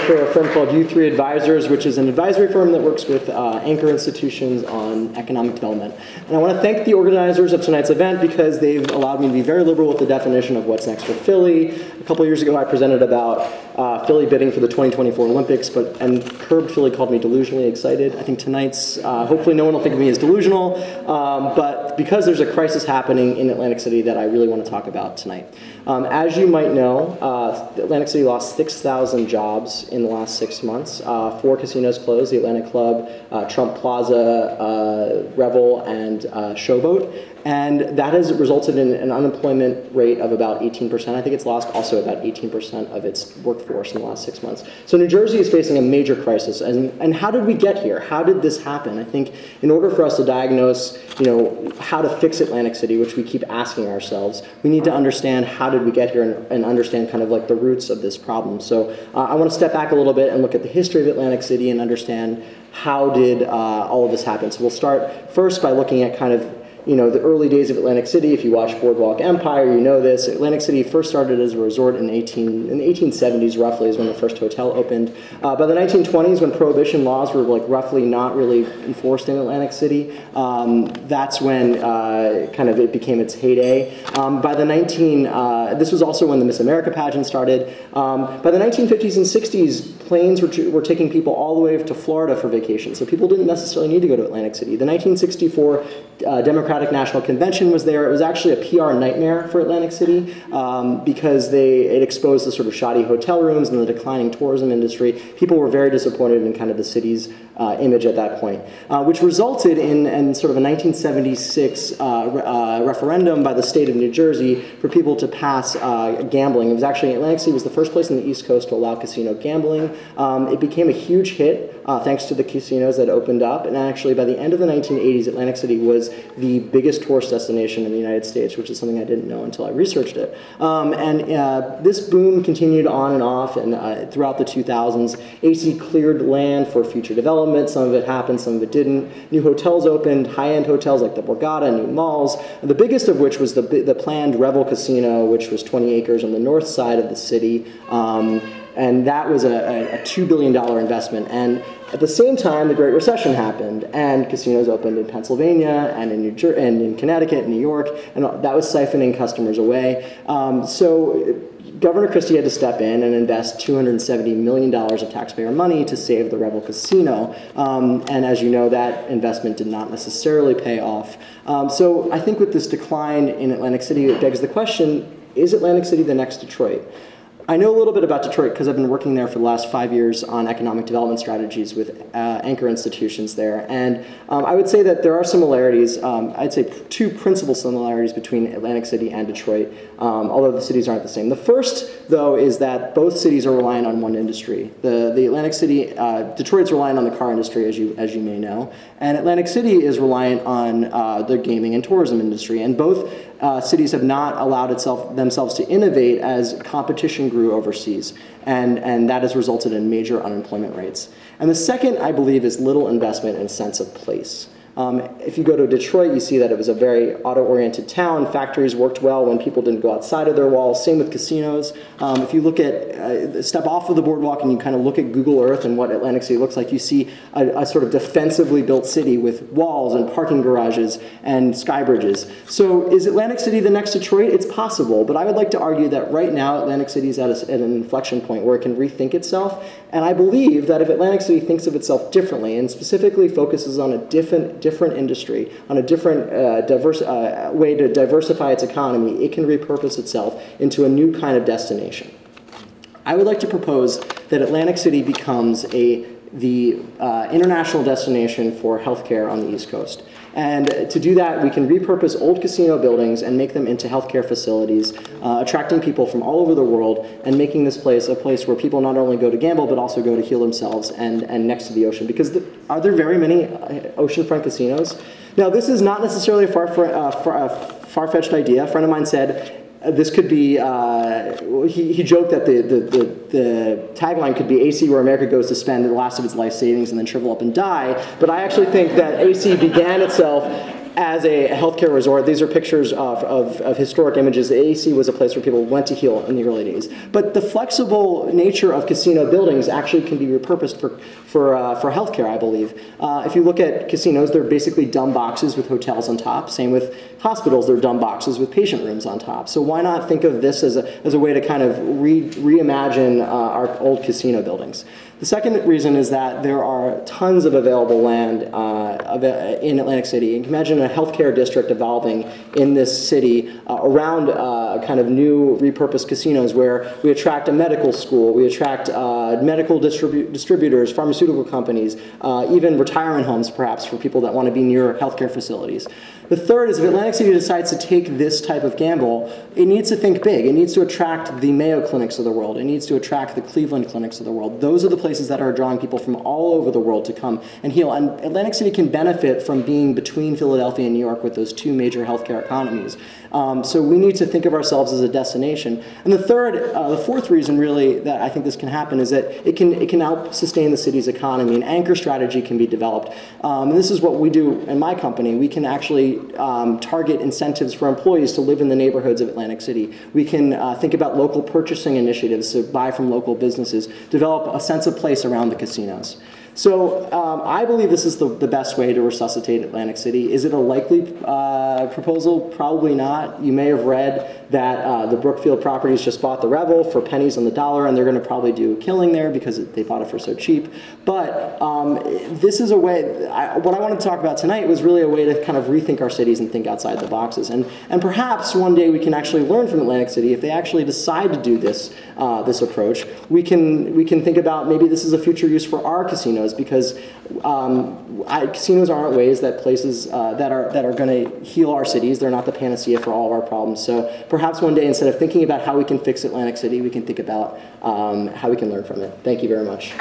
for a firm called U3 Advisors, which is an advisory firm that works with anchor institutions on economic development. And I want to thank the organizers of tonight's event because they've allowed me to be very liberal with the definition of what's next for Philly. A couple years ago, I presented about Philly bidding for the 2024 Olympics, and Curbed Philly called me delusionally excited. I think tonight's, hopefully no one will think of me as delusional, but because there's a crisis happening in Atlantic City that I really want to talk about tonight. As you might know, Atlantic City lost 6,000 jobs in the last 6 months. 4 casinos closed, the Atlantic Club, Trump Plaza, Revel, and Showboat. And that has resulted in an unemployment rate of about 18%. I think it's lost also about 18% of its workforce in the last 6 months. So New Jersey is facing a major crisis. And how did we get here? How did this happen? I think in order for us to diagnose, how to fix Atlantic City, which we keep asking ourselves, we need to understand how did we get here and understand kind of like the roots of this problem. So I want to step back a little bit and look at the history of Atlantic City and understand how did all of this happen. So we'll start first by looking at kind of the early days of Atlantic City. If you watch Boardwalk Empire, you know this. Atlantic City first started as a resort in the 1870s, roughly, is when the first hotel opened. By the 1920s, when prohibition laws were roughly not really enforced in Atlantic City, that's when kind of it became its heyday. This was also when the Miss America pageant started. By the 1950s and 60s, planes were taking people all the way to Florida for vacation, so people didn't necessarily need to go to Atlantic City. The 1964 Democratic National Convention was there. It was actually a PR nightmare for Atlantic City because it exposed the sort of shoddy hotel rooms and the declining tourism industry. People were very disappointed in kind of the city's image at that point, which resulted in sort of a 1976 referendum by the state of New Jersey for people to pass gambling. It was actually, Atlantic City was the first place in the East Coast to allow casino gambling. It became a huge hit thanks to the casinos that opened up, and actually by the end of the 1980s, Atlantic City was the biggest tourist destination in the United States, which is something I didn't know until I researched it. This boom continued on and off, and throughout the 2000s, AC cleared land for future development. Some of it happened, some of it didn't. New hotels opened, high-end hotels like the Borgata, new malls, the biggest of which was the planned Revel Casino, which was 20 acres on the north side of the city. And that was a $2 billion investment. And at the same time, the Great Recession happened, and casinos opened in Pennsylvania and in Connecticut and New York, and that was siphoning customers away. So Governor Christie had to step in and invest $270 million of taxpayer money to save the Revel Casino. And as you know, that investment did not necessarily pay off. So I think with this decline in Atlantic City, it begs the question, is Atlantic City the next Detroit? I know a little bit about Detroit because I've been working there for the last 5 years on economic development strategies with anchor institutions there. And I would say that there are similarities, I'd say 2 principal similarities between Atlantic City and Detroit, although the cities aren't the same. The first, though, is that both cities are reliant on one industry. The Atlantic City, Detroit's reliant on the car industry, as you may know, and Atlantic City is reliant on the gaming and tourism industry. And both cities have not allowed themselves to innovate as competition grew overseas, and that has resulted in major unemployment rates. And the second, I believe, is little investment in sense of place. If you go to Detroit, you see that it was a very auto-oriented town. Factories worked well when people didn't go outside of their walls. Same with casinos. If you look at, step off of the boardwalk and you kind of look at Google Earth and what Atlantic City looks like, you see a sort of defensively built city with walls and parking garages and sky bridges. So is Atlantic City the next Detroit? It's possible, but I would like to argue that right now Atlantic City is at an inflection point where it can rethink itself. And I believe that if Atlantic City thinks of itself differently and specifically focuses on a different industry, on a different way to diversify its economy, it can repurpose itself into a new kind of destination. I would like to propose that Atlantic City becomes the international destination for healthcare on the East Coast. And to do that, we can repurpose old casino buildings and make them into healthcare facilities, attracting people from all over the world and making this place a place where people not only go to gamble, but also go to heal themselves and next to the ocean. Because are there very many oceanfront casinos? Now, this is not necessarily a far-fetched idea. A friend of mine said, this could be, he joked that the tagline could be AC, where America goes to spend the last of its life savings and then shrivel up and die. But I actually think that AC began itself as a healthcare resort. These are pictures of historic images. The AEC was a place where people went to heal in the early days. But the flexible nature of casino buildings actually can be repurposed for healthcare, I believe. If you look at casinos, they're basically dumb boxes with hotels on top. Same with hospitals, they're dumb boxes with patient rooms on top. So why not think of this as a way to kind of reimagine our old casino buildings? The second reason is that there are tons of available land in Atlantic City. You can imagine a healthcare district evolving in this city around kind of new repurposed casinos where we attract a medical school, we attract medical distributors, pharmaceutical companies, even retirement homes perhaps for people that want to be near healthcare facilities. The third is if Atlantic City decides to take this type of gamble, it needs to think big. It needs to attract the Mayo Clinics of the world. It needs to attract the Cleveland Clinics of the world. Those are the places that are drawing people from all over the world to come and heal. And Atlantic City can benefit from being between Philadelphia and New York with those two major healthcare economies. So we need to think of ourselves as a destination. And the fourth reason really that I think this can happen is that it can help sustain the city's economy. An anchor strategy can be developed. And this is what we do in my company. We can actually target incentives for employees to live in the neighborhoods of Atlantic City. We can think about local purchasing initiatives to buy from local businesses, develop a sense of place around the casinos. So I believe this is the best way to resuscitate Atlantic City. Is it a likely proposal? Probably not. You may have read that the Brookfield Properties just bought the Revel for pennies on the dollar, and they're going to probably do a killing there because they bought it for so cheap. But this is a way, what I wanted to talk about tonight was really a way to kind of rethink our cities and think outside the boxes. And perhaps one day we can actually learn from Atlantic City. If they actually decide to do this, this approach, we can think about maybe this is a future use for our casinos, because casinos aren't ways that places that are going to heal our cities. They're not the panacea for all of our problems. So perhaps one day, instead of thinking about how we can fix Atlantic City, we can think about how we can learn from it. Thank you very much.